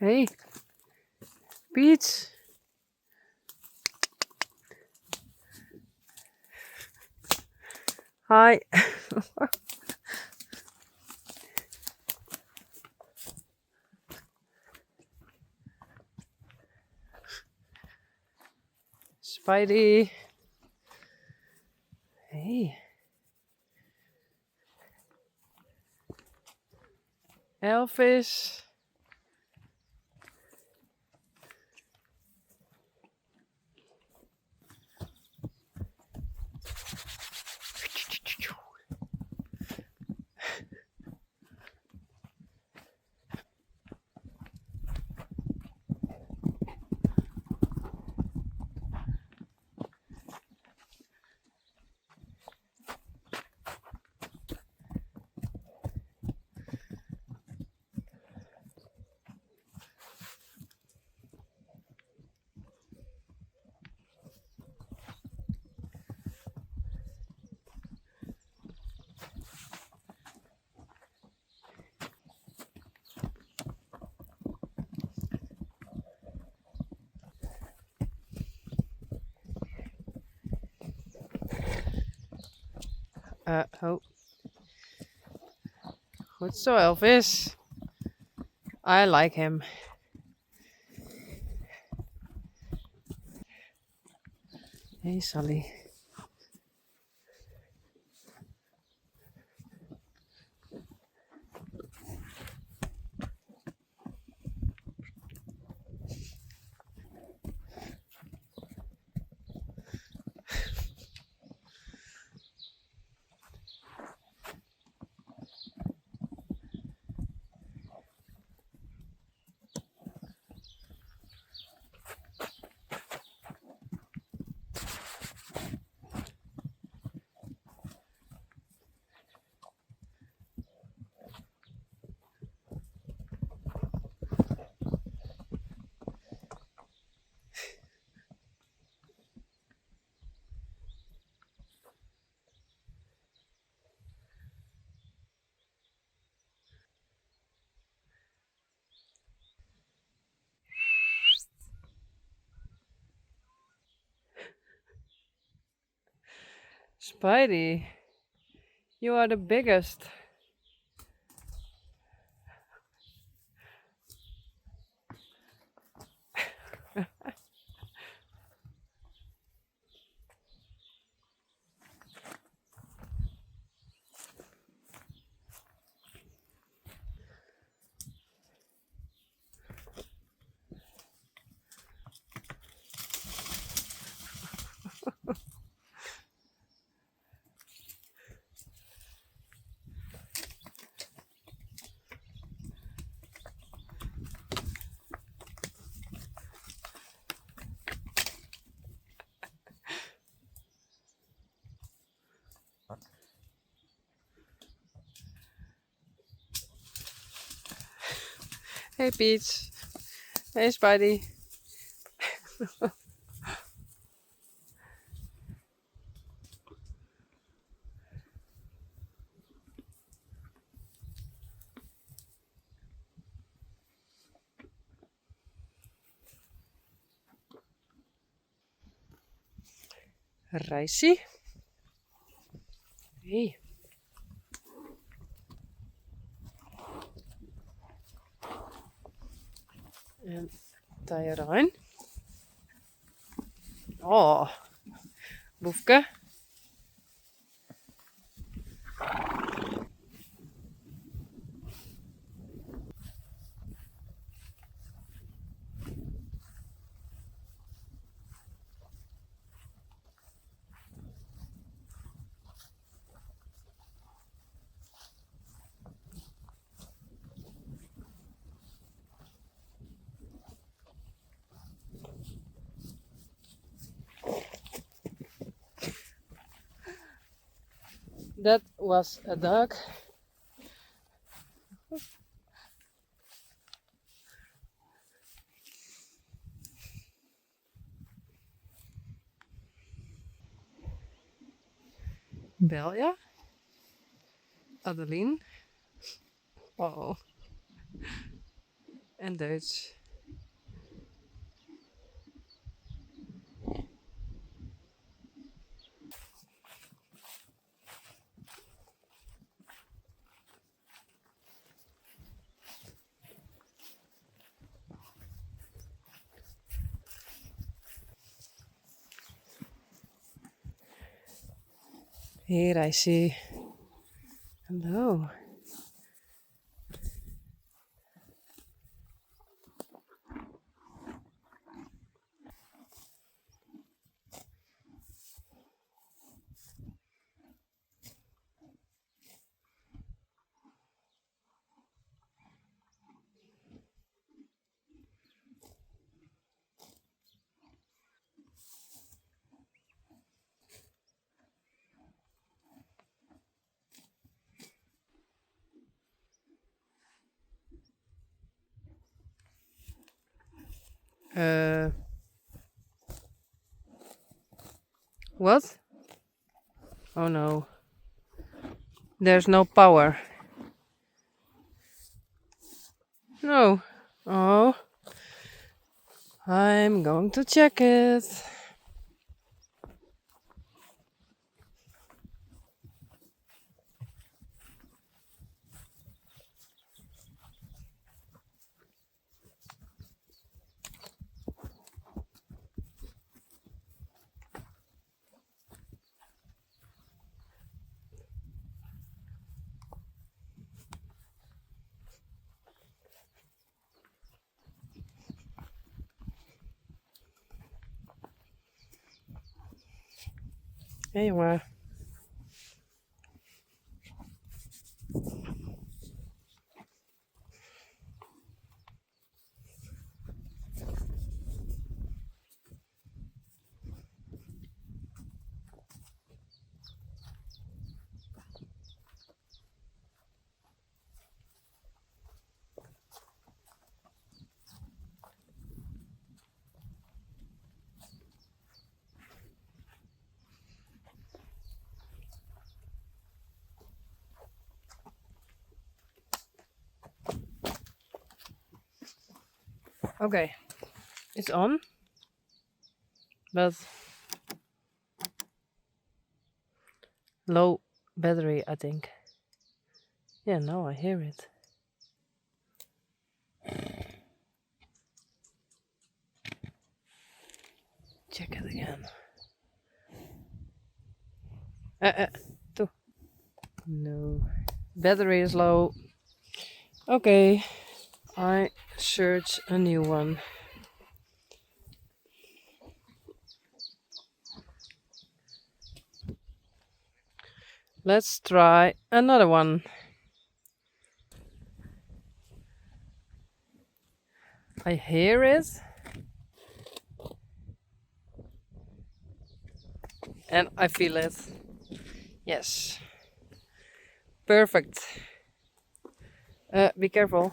Hey, Piet. Hi. Spidey. Hey. Elvis. Oh. Goed zo, Elvis. I like him. Hey, Sally. Spidey, you are the biggest. Hey, Piet. Hey, Spidey. Rijsie. Hey. En Tyrone. Oh, Boefke. That was a dog. Belia. Adeline. Oh. en Duits. Here I see. Hello. What? Oh no. There's no power. No. Oh. I'm going to check it. Hé jongen. Okay. It's on. But low battery, I think. Yeah, now I hear it. Check it again. Two. No. Battery is low. Okay. I search a new one. Let's try another one. I hear it. And I feel it. Yes. Perfect. Be careful.